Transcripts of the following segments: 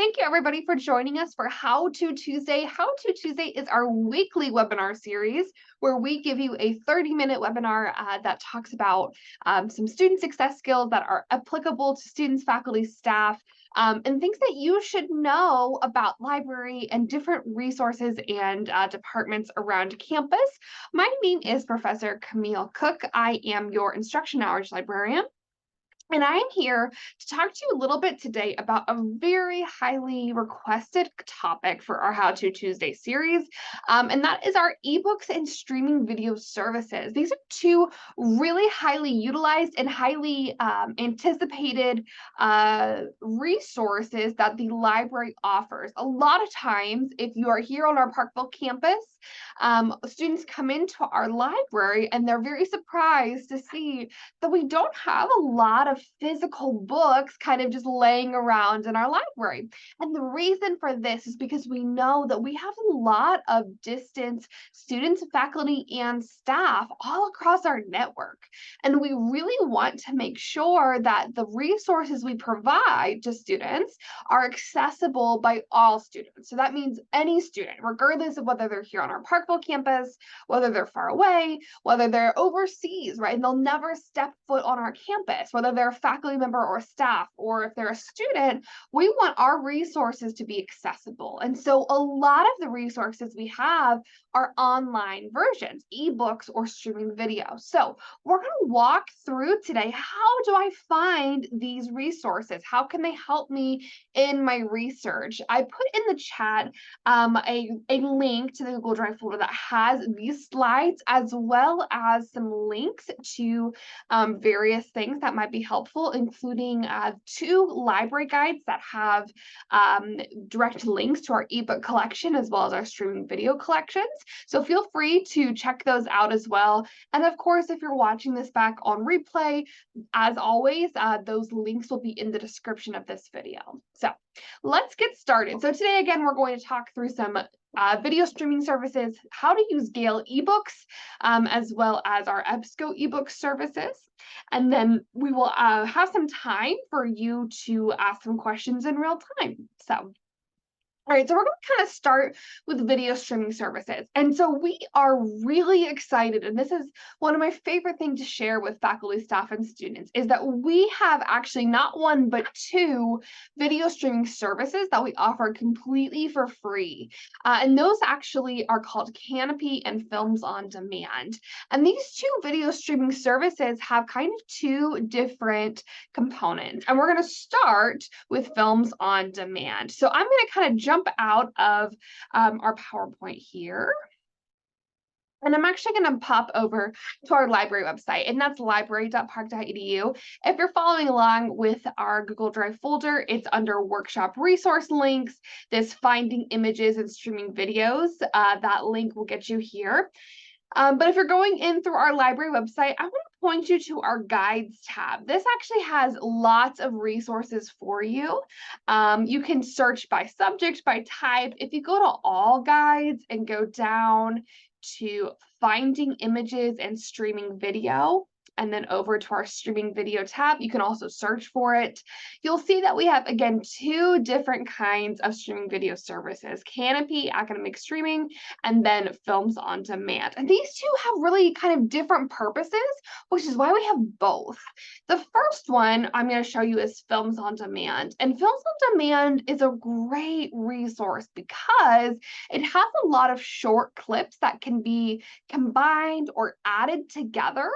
thank you everybody for joining us for How To Tuesday. How To Tuesday is our weekly webinar series where we give you a 30-minute webinar that talks about some student success skills that are applicable to students, faculty, staff, and things that you should know about library and different resources and departments around campus. My name is Professor Camille Cook. I am your instruction hours librarian. And I'm here to talk to you a little bit today about a very highly requested topic for our How To Tuesday series, and that is our eBooks and streaming video services. These are two really highly utilized and highly anticipated resources that the library offers. A lot of times, if you are here on our Parkville campus, students come into our library and they're very surprised to see that we don't have a lot of physical books kind of just laying around in our library. And the reason for this is because we know that we have a lot of distance students, faculty, and staff all across our network. And we really want to make sure that the resources we provide to students are accessible by all students. So that means any student, regardless of whether they're here on our Parkville campus, whether they're far away, whether they're overseas, right? And they'll never step foot on our campus, whether they're a faculty member or staff, or if they're a student, we want our resources to be accessible. And so a lot of the resources we have are online versions, ebooks or streaming video. So we're going to walk through today, how do I find these resources? How can they help me in my research? I put in the chat a link to the Google Drive folder that has these slides as well as some links to various things that might be helpful, including 2 library guides that have direct links to our ebook collection as well as our streaming video collections. So feel free to check those out as well. And of course, if you're watching this back on replay, as always, those links will be in the description of this video. So let's get started. So today, again, we're going to talk through some video streaming services, how to use Gale eBooks, as well as our EBSCO ebook services. And then we will have some time for you to ask some questions in real time. So all right, so we're going to kind of start with video streaming services. And so we are really excited, and this is one of my favorite things to share with faculty, staff, and students, is that we have actually not 1, but 2 video streaming services that we offer completely for free. And those actually are called Kanopy and Films on Demand. And these 2 video streaming services have kind of 2 different components. And we're going to start with Films on Demand. So I'm going to kind of jump out of our PowerPoint here. And I'm actually going to pop over to our library website, and that's library.park.edu. If you're following along with our Google Drive folder, it's under workshop resource links, this finding images and streaming videos. That link will get you here. But if you're going in through our library website, I want to point you to our guides tab. This actually has lots of resources for you. You can search by subject, by type. If you go to all guides and go down to finding images and streaming video, and then over to our streaming video tab, you can also search for it. You'll see that we have, again, 2 different kinds of streaming video services, Kanopy, academic streaming, and then Films on Demand. And these 2 have really kind of different purposes, which is why we have both. The first one I'm going to show you is Films on Demand. And Films on Demand is a great resource because it has a lot of short clips that can be combined or added together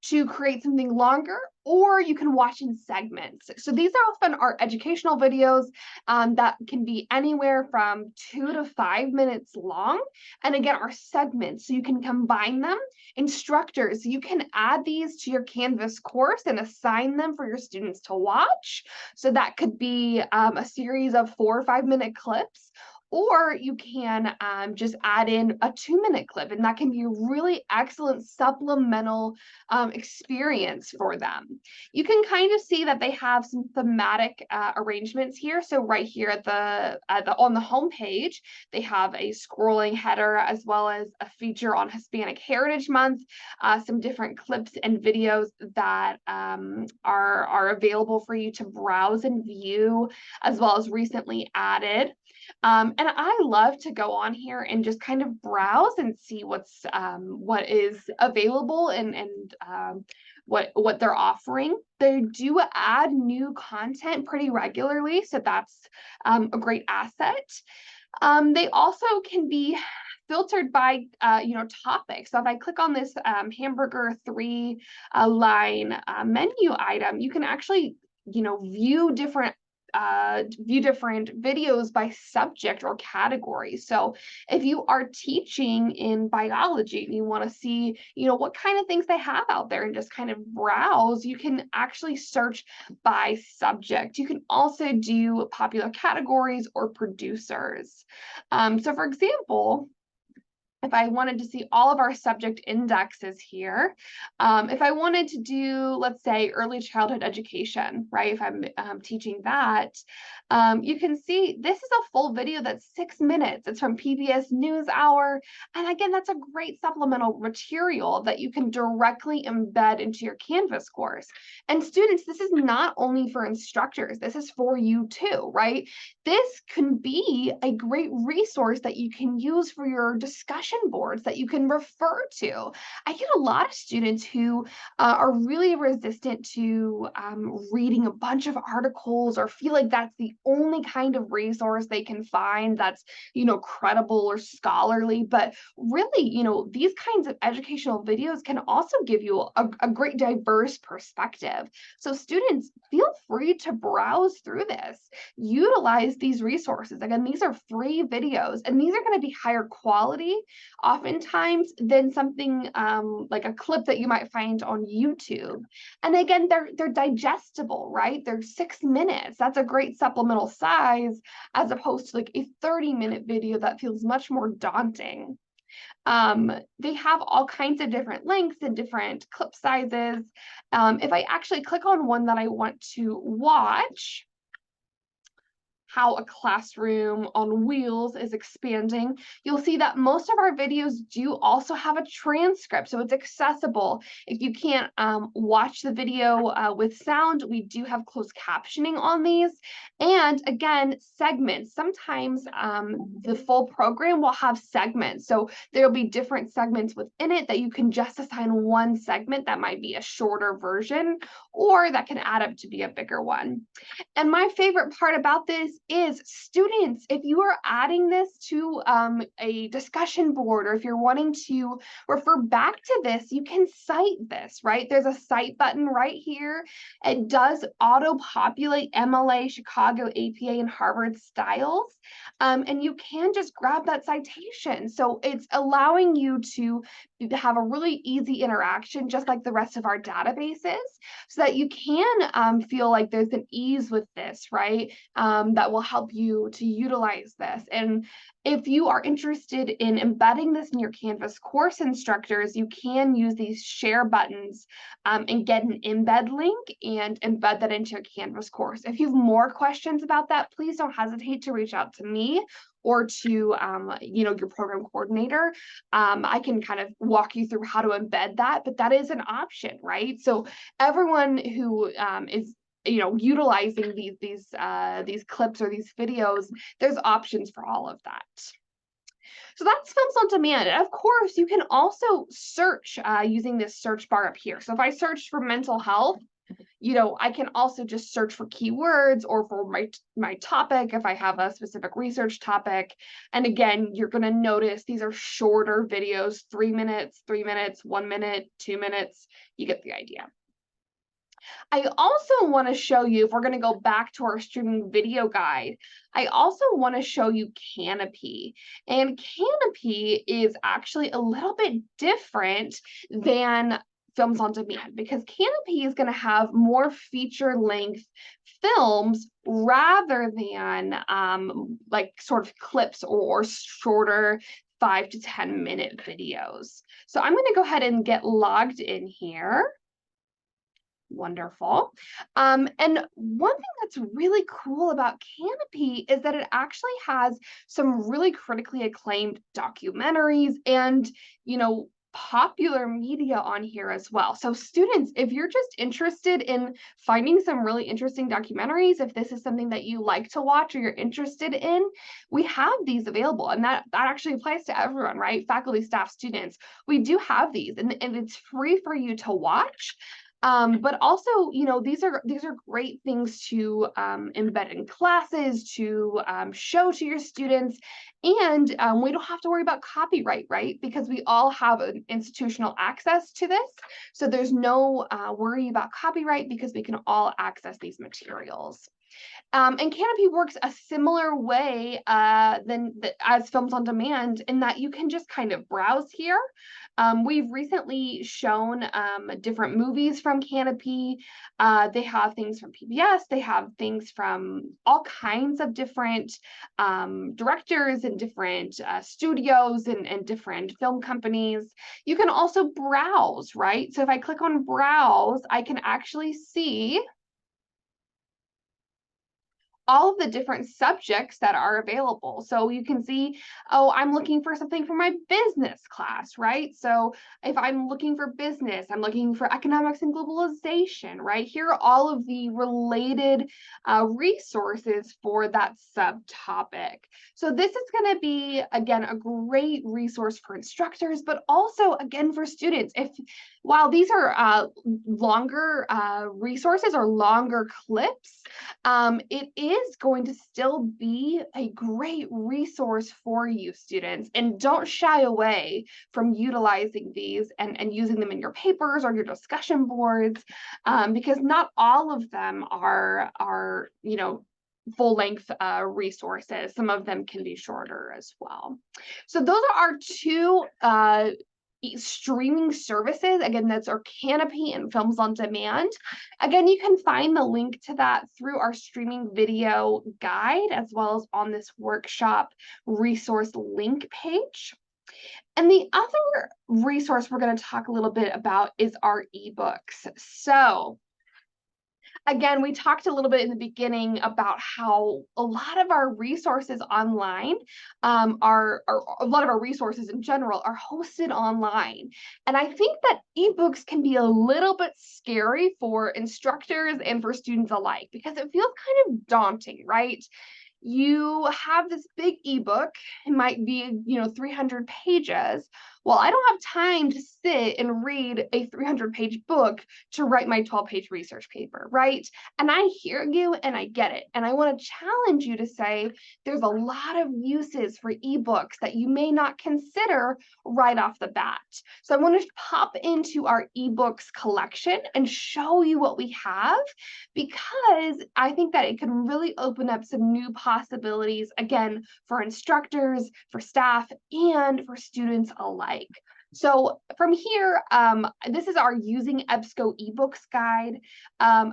to create something longer, or you can watch in segments. So these are often our educational videos that can be anywhere from 2 to 5 minutes long. And again, our segments, so you can combine them. Instructors, you can add these to your Canvas course and assign them for your students to watch. So that could be a series of 4 or 5 minute clips. Or you can just add in a 2-minute clip, and that can be a really excellent supplemental experience for them. You can kind of see that they have some thematic arrangements here. So right here at on the home page, they have a scrolling header as well as a feature on Hispanic Heritage Month, some different clips and videos that are available for you to browse and view, as well as recently added. And I love to go on here and just kind of browse and see what is available and what they're offering. They do add new content pretty regularly, so that's a great asset. They also can be filtered by topic. So if I click on this hamburger 3-line menu item, you can actually view different videos by subject or category. So if you are teaching in biology and you want to see, what kind of things they have out there and just kind of browse, you can actually search by subject. You can also do popular categories or producers. So for example, if I wanted to see all of our subject indexes here, if I wanted to do, let's say, early childhood education, right? If I'm teaching that, you can see this is a full video that's 6 minutes. It's from PBS NewsHour. And again, that's a great supplemental material that you can directly embed into your Canvas course. And students, this is not only for instructors, this is for you too, right? This can be a great resource that you can use for your discussion boards that you can refer to. I get a lot of students who are really resistant to reading a bunch of articles or feel like that's the only kind of resource they can find that's, credible or scholarly. But really, these kinds of educational videos can also give you a great diverse perspective. So students, feel free to browse through this. Utilize these resources. Again, these are free videos, and these are going to be higher quality oftentimes than something like a clip that you might find on YouTube. And again, they're digestible, right? They're 6 minutes. That's a great supplemental size as opposed to like a 30-minute video that feels much more daunting. They have all kinds of different lengths and different clip sizes. If I actually click on one that I want to watch, how a classroom on wheels is expanding, you'll see that most of our videos do also have a transcript, so it's accessible. If you can't watch the video with sound, we do have closed captioning on these. And again, segments. Sometimes the full program will have segments, so there'll be different segments within it that you can just assign one segment that might be a shorter version, or that can add up to be a bigger one. And my favorite part about this is students, if you are adding this to a discussion board, or if you're wanting to refer back to this, you can cite this, right? There's a cite button right here. It does auto-populate MLA, Chicago, APA, and Harvard styles. And you can just grab that citation. So it's allowing you to have a really easy interaction, just like the rest of our databases, so that you can feel like there's an ease with this, right? That will help you to utilize this. And if you are interested in embedding this in your Canvas course instructors, you can use these share buttons and get an embed link and embed that into your Canvas course. If you have more questions about that, please don't hesitate to reach out to me or to your program coordinator. I can kind of walk you through how to embed that, but that is an option, right? So everyone who is utilizing these clips or these videos, there's options for all of that. So that's Films on Demand. And of course, you can also search using this search bar up here. So if I search for mental health, I can also just search for keywords or for my topic if I have a specific research topic. And again, you're going to notice these are shorter videos, 3 minutes, 1 minute, 2 minutes. You get the idea. I also want to show you, if we're going to go back to our streaming video guide, I also want to show you Kanopy. And Kanopy is actually a little bit different than films on demand, because Kanopy is going to have more feature length films rather than like sort of clips or shorter 5 to 10 minute videos. So I'm going to go ahead and get logged in here. Wonderful. And one thing that's really cool about Kanopy is that it actually has some really critically acclaimed documentaries and, popular media on here as well. So students, if you're just interested in finding some really interesting documentaries, if this is something that you like to watch or you're interested in, we have these available. And that actually applies to everyone, right? Faculty, staff, students. We do have these, and it's free for you to watch. But also, these are great things to embed in classes, to show to your students, and we don't have to worry about copyright, right? Because we all have an institutional access to this. So there's no worry about copyright because we can all access these materials. And Kanopy works a similar way as Films on Demand, in that you can just kind of browse here. We've recently shown different movies from Kanopy. They have things from PBS. They have things from all kinds of different directors and different studios and different film companies. You can also browse, right? So if I click on browse, I can actually see all of the different subjects that are available. So you can see, oh, I'm looking for something for my business class, right? So if I'm looking for business, I'm looking for economics and globalization, right? Here are all of the related resources for that subtopic. So this is going to be, again, a great resource for instructors, but also, again, for students. While these are longer resources or longer clips, it is going to still be a great resource for you, students. And don't shy away from utilizing these and using them in your papers or your discussion boards, because not all of them are full-length resources. Some of them can be shorter as well. So those are our two streaming services. Again, that's our Kanopy and Films on Demand. Again, you can find the link to that through our streaming video guide, as well as on this workshop resource link page. And the other resource we're going to talk a little bit about is our eBooks. So again, we talked a little bit in the beginning about how a lot of our resources online are a lot of our resources in general are hosted online. And I think that eBooks can be a little bit scary for instructors and for students alike, because it feels kind of daunting, right? You have this big ebook, it might be 300 pages. Well, I don't have time to sit and read a 300-page book to write my 12-page research paper, right? And I hear you and I get it. And I want to challenge you to say there's a lot of uses for ebooks that you may not consider right off the bat. So I want to pop into our ebooks collection and show you what we have, because I think that it can really open up some new possibilities, again, for instructors, for staff, and for students alike. So from here, this is our Using EBSCO eBooks guide.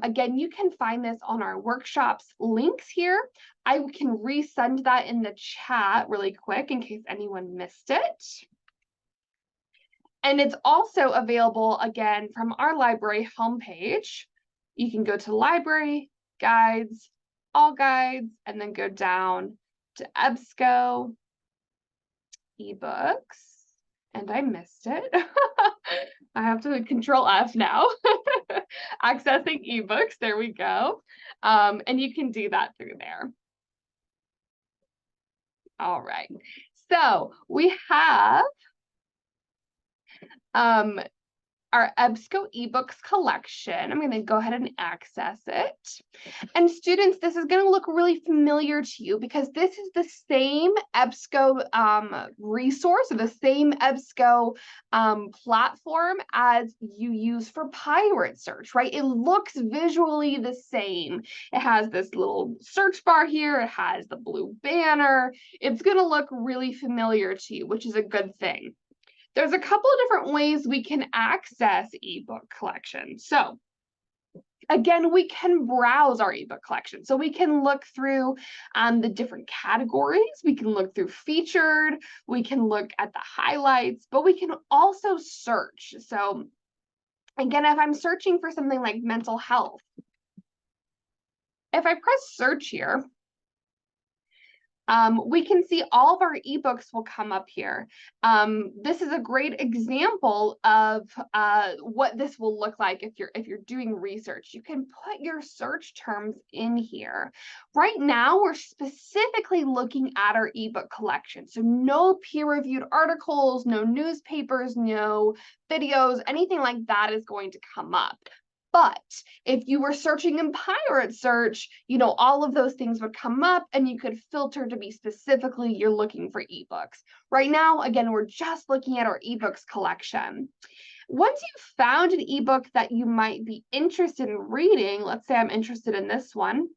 Again, you can find this on our workshops links here. I can resend that in the chat really quick in case anyone missed it. And it's also available, again, from our library homepage. You can go to Library, Guides, All Guides, and then go down to EBSCO eBooks. And I missed it. I have to Control F now. Accessing eBooks, there we go. And you can do that through there. All right. So we have our EBSCO eBooks collection. I'm going to go ahead and access it. And students, this is going to look really familiar to you because this is the same EBSCO resource, or the same EBSCO platform as you use for pirate search, right? It looks visually the same. It has this little search bar here. It has the blue banner. It's going to look really familiar to you, which is a good thing. There's a couple of different ways we can access ebook collections. So again, we can browse our ebook collection. So we can look through the different categories. We can look through featured. We can look at the highlights, but we can also search. So again, if I'm searching for something like mental health, if I press search here, we can see all of our ebooks will come up here. This is a great example of what this will look like if you're doing research. You can put your search terms in here. Right now, we're specifically looking at our ebook collection. So no peer-reviewed articles, no newspapers, no videos, anything like that is going to come up. But if you were searching in pirate search, all of those things would come up and you could filter to be specifically you're looking for ebooks. Right now, again, we're just looking at our ebooks collection. Once you've found an ebook that you might be interested in reading, let's say I'm interested in this one,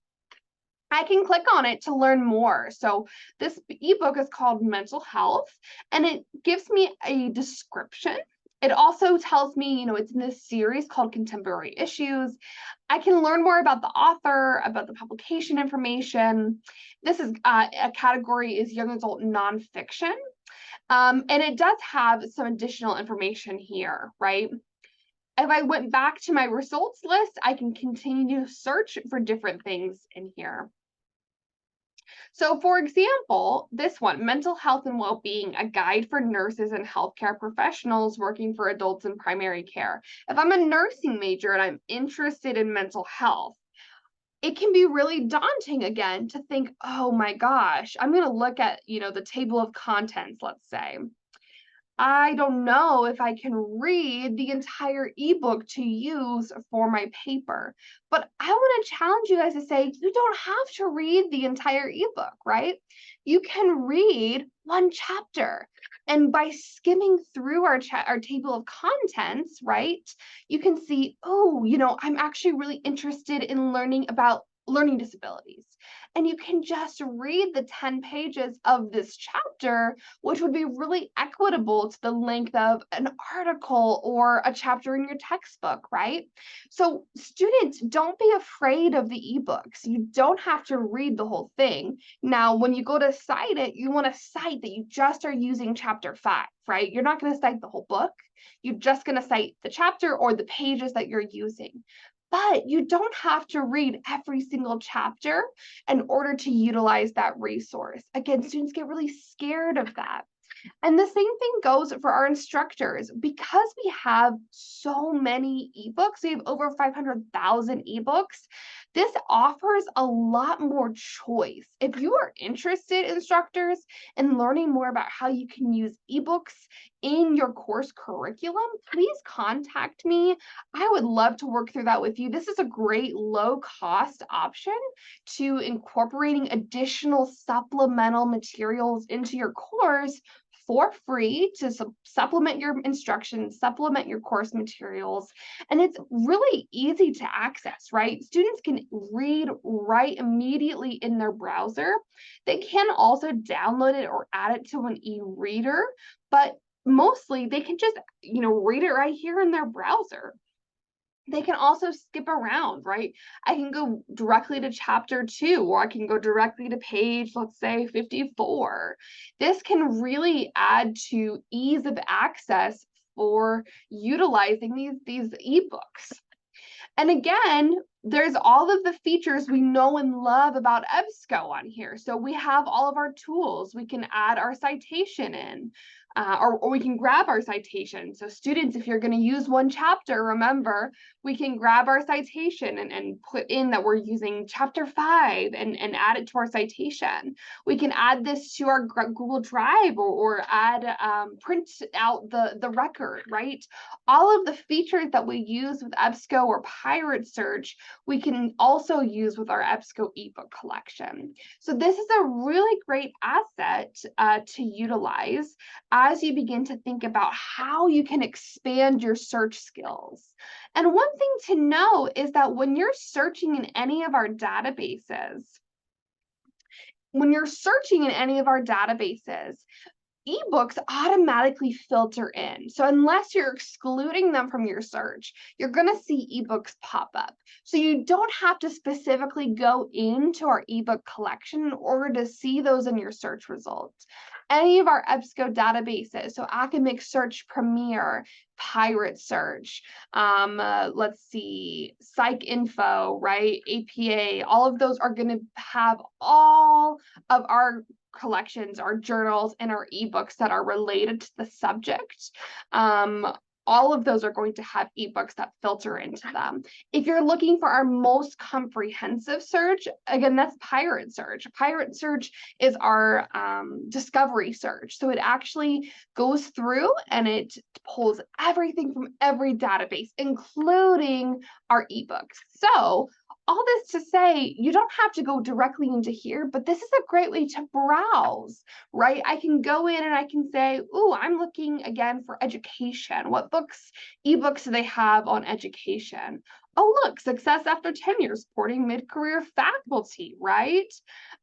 I can click on it to learn more. So this ebook is called Mental Health, and it gives me a description. It also tells me, it's in this series called Contemporary Issues. I can learn more about the author, about the publication information. This is a category is young adult nonfiction. And it does have some additional information here, right? If I went back to my results list, I can continue to search for different things in here. So for example, this one, Mental Health and Wellbeing, a guide for nurses and healthcare professionals working for adults in primary care. If I'm a nursing major and I'm interested in mental health, it can be really daunting again to think, oh my gosh, I'm going to look at, the table of contents, let's say. I don't know if I can read the entire ebook to use for my paper. But I want to challenge you guys to say, you don't have to read the entire ebook, right? You can read one chapter. And by skimming through our table of contents, right, you can see, oh, I'm actually really interested in learning about learning disabilities. And you can just read the 10 pages of this chapter, which would be really equitable to the length of an article or a chapter in your textbook, right? So students, don't be afraid of the ebooks. You don't have to read the whole thing. Now, when you go to cite it, you want to cite that you just are using chapter 5, right? You're not going to cite the whole book. You're just going to cite the chapter or the pages that you're using. But you don't have to read every single chapter in order to utilize that resource. Again, students get really scared of that. And the same thing goes for our instructors. Because we have so many ebooks, we have over 500,000 ebooks, this offers a lot more choice. If you are interested, instructors, in learning more about how you can use ebooks in your course curriculum, please contact me. I would love to work through that with you. This is a great low-cost option to incorporating additional supplemental materials into your course for free to supplement your instruction, supplement your course materials. And it's really easy to access, right? Students can read right immediately in their browser. They can also download it or add it to an e-reader, but mostly they can just, read it right here in their browser. They can also skip around, right? I can go directly to chapter 2, or I can go directly to page, let's say 54. This can really add to ease of access for utilizing these ebooks. And again, there's all of the features we know and love about EBSCO on here. So we have all of our tools. We can add our citation in, or we can grab our citation. So students, if you're going to use one chapter, remember, we can grab our citation and put in that we're using chapter 5 and add it to our citation. We can add this to our Google Drive or add, print out the record, right? All of the features that we use with EBSCO or Pirate Search, we can also use with our EBSCO ebook collection. So this is a really great asset to utilize as you begin to think about how you can expand your search skills. And one thing to know is that when you're searching in any of our databases, eBooks automatically filter in. So unless you're excluding them from your search, you're going to see eBooks pop up. So you don't have to specifically go into our ebook collection in order to see those in your search results. Any of our EBSCO databases, so Academic Search Premier, Pirate Search, let's see, Psych Info, right? APA, all of those are going to have all of our collections, our journals, and our ebooks that are related to the subject. All of those are going to have ebooks that filter into them. If you're looking for our most comprehensive search, again, that's Pirate Search. Pirate Search is our discovery search. So it actually goes through and it pulls everything from every database, including our ebooks. So all this to say, you don't have to go directly into here, but this is a great way to browse, right? I can go in and I can say, oh, I'm looking again for education. What books, ebooks do they have on education? Oh, look, Success After Tenure, Supporting Mid-Career Faculty, right?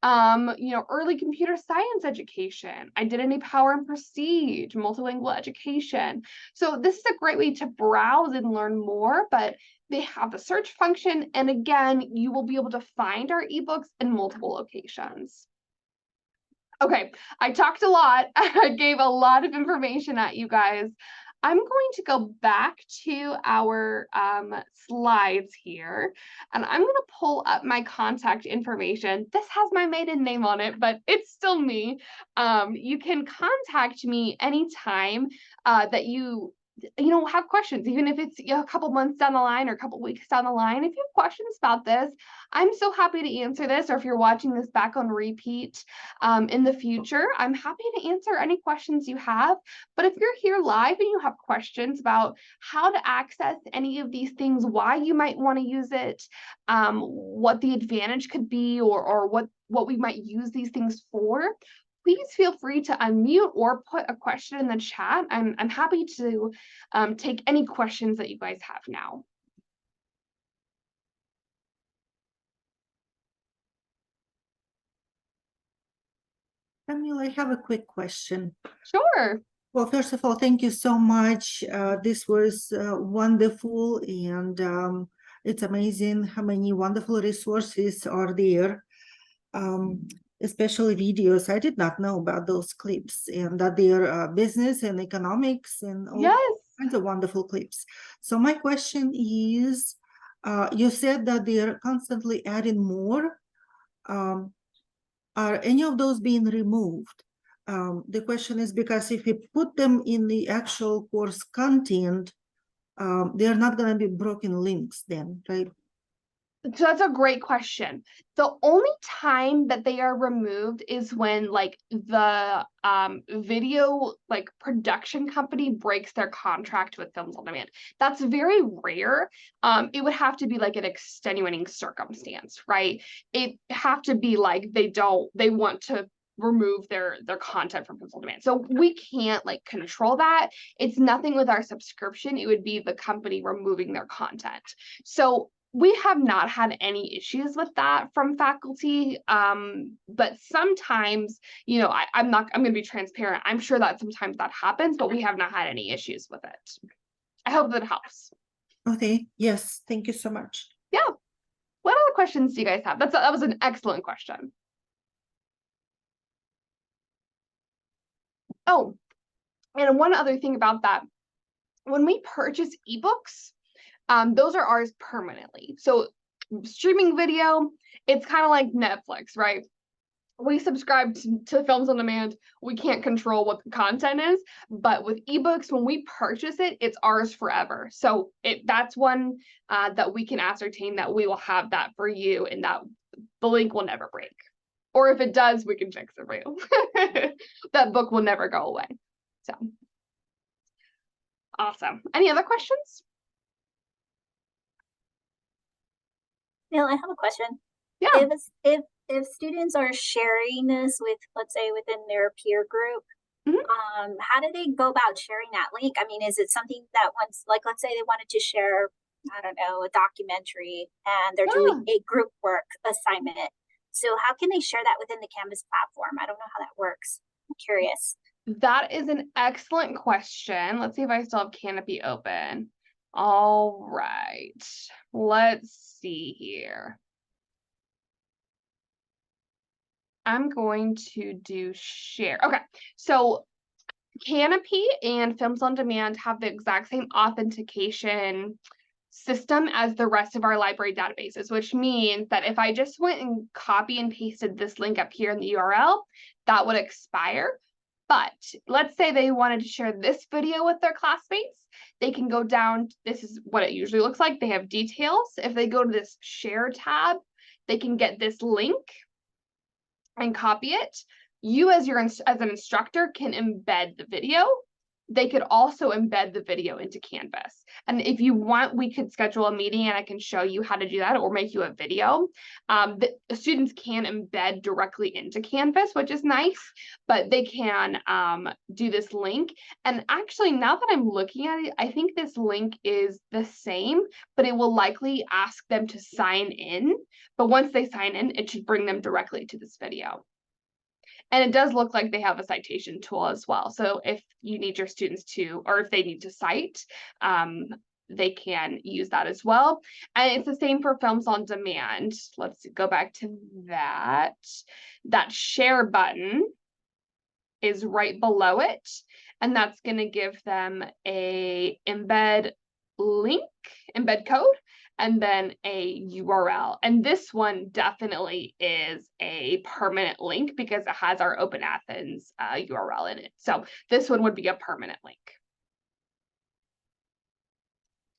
Early computer science education, Identity, Power, and Prestige, multilingual education. So this is a great way to browse and learn more, but they have the search function, and again, you will be able to find our ebooks in multiple locations. Okay, I talked a lot. I gave a lot of information at you guys. I'm going to go back to our slides here, and I'm going to pull up my contact information. This has my maiden name on it, but it's still me. You can contact me anytime that you have questions, even if it's a couple months down the line or a couple weeks down the line. If you have questions about this, I'm so happy to answer this. Or if you're watching this back on repeat in the future, I'm happy to answer any questions you have. But if you're here live and you have questions about how to access any of these things, why you might want to use it, what the advantage could be, or what we might use these things for, please feel free to unmute or put a question in the chat. I'm happy to take any questions that you guys have now. Camille, I have a quick question. Sure. Well, first of all, thank you so much. This was wonderful, and it's amazing how many wonderful resources are there, especially videos. I did not know about those clips, and that they're business and economics and all kinds of wonderful clips. So my question is, you said that they're constantly adding more. Are any of those being removed? The question is because if you put them in the actual course content, they're not going to be broken links then, right? So that's a great question. The only time that they are removed is when the video production company breaks their contract with Films on Demand. That's very rare. It would have to be like an extenuating circumstance, right? It have to be like they want to remove their content from Films on Demand. So we can't control that. It's nothing with our subscription. It would be the company removing their content. So we have not had any issues with that from faculty, but sometimes, I'm going to be transparent. I'm sure that sometimes that happens, but we have not had any issues with it. I hope that helps. Okay. Yes. Thank you so much. Yeah. What other questions do you guys have? That was an excellent question. Oh, and one other thing about that, when we purchase eBooks, those are ours permanently. So streaming video, it's kind of like Netflix, right? We subscribe to Films on Demand. We can't control what the content is, but with eBooks, when we purchase it, it's ours forever. So that's one that we can ascertain that we will have that for you, and that the link will never break. Or if it does, we can fix it for you. That book will never go away. So awesome. Any other questions? Neil, I have a question. Yeah. If students are sharing this with, let's say, within their peer group, how do they go about sharing that link? I mean, is it something that let's say they wanted to share, I don't know, a documentary, and they're doing a group work assignment. So how can they share that within the Canvas platform? I don't know how that works. I'm curious. That is an excellent question. Let's see if I still have Kanopy open. All right, let's see here. I'm going to do share. Okay, so Kanopy and Films on Demand have the exact same authentication system as the rest of our library databases, which means that if I just went and copy and pasted this link up here in the URL, that would expire. But let's say they wanted to share this video with their classmates, they can go down, this is what it usually looks like. They have details. If they go to this share tab, they can get this link and copy it. You as an instructor can embed the video. They could also embed the video into Canvas. And if you want, we could schedule a meeting and I can show you how to do that or make you a video. The students can embed directly into Canvas, which is nice, but they can do this link. And actually, now that I'm looking at it, I think this link is the same, but it will likely ask them to sign in. But once they sign in, it should bring them directly to this video. And it does look like they have a citation tool as well. So if you need your students to, or if they need to cite, they can use that as well. And it's the same for Films on Demand. Let's go back to that. That share button is right below it. And that's going to give them a embed link, embed code, and then a URL. And this one definitely is a permanent link because it has our Open Athens URL in it. So this one would be a permanent link.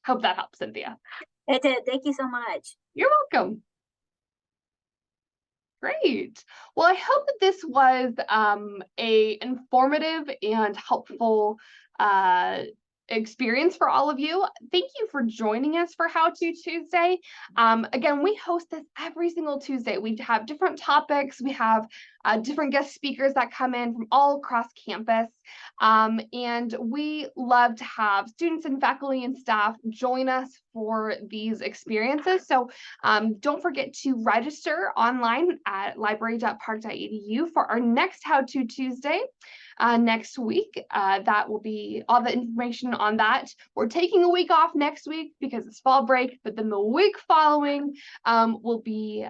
Hope that helps, Cynthia. It did. Thank you so much. You're welcome. Great. Well, I hope that this was a informative and helpful experience for all of you. Thank you for joining us for How To Tuesday. Again, we host this every single Tuesday. We have different topics. We have different guest speakers that come in from all across campus. And we love to have students and faculty and staff join us for these experiences. So don't forget to register online at library.park.edu for our next How To Tuesday. Next week. That will be all the information on that. We're taking a week off next week because it's fall break, but then the week following will be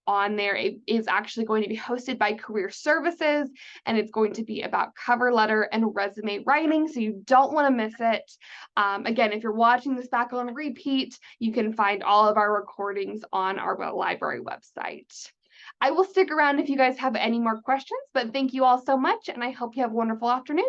on there. It is actually going to be hosted by Career Services, and it's going to be about cover letter and resume writing, so you don't want to miss it. Again, if you're watching this back on repeat, you can find all of our recordings on our library website. I will stick around if you guys have any more questions, but thank you all so much, and I hope you have a wonderful afternoon.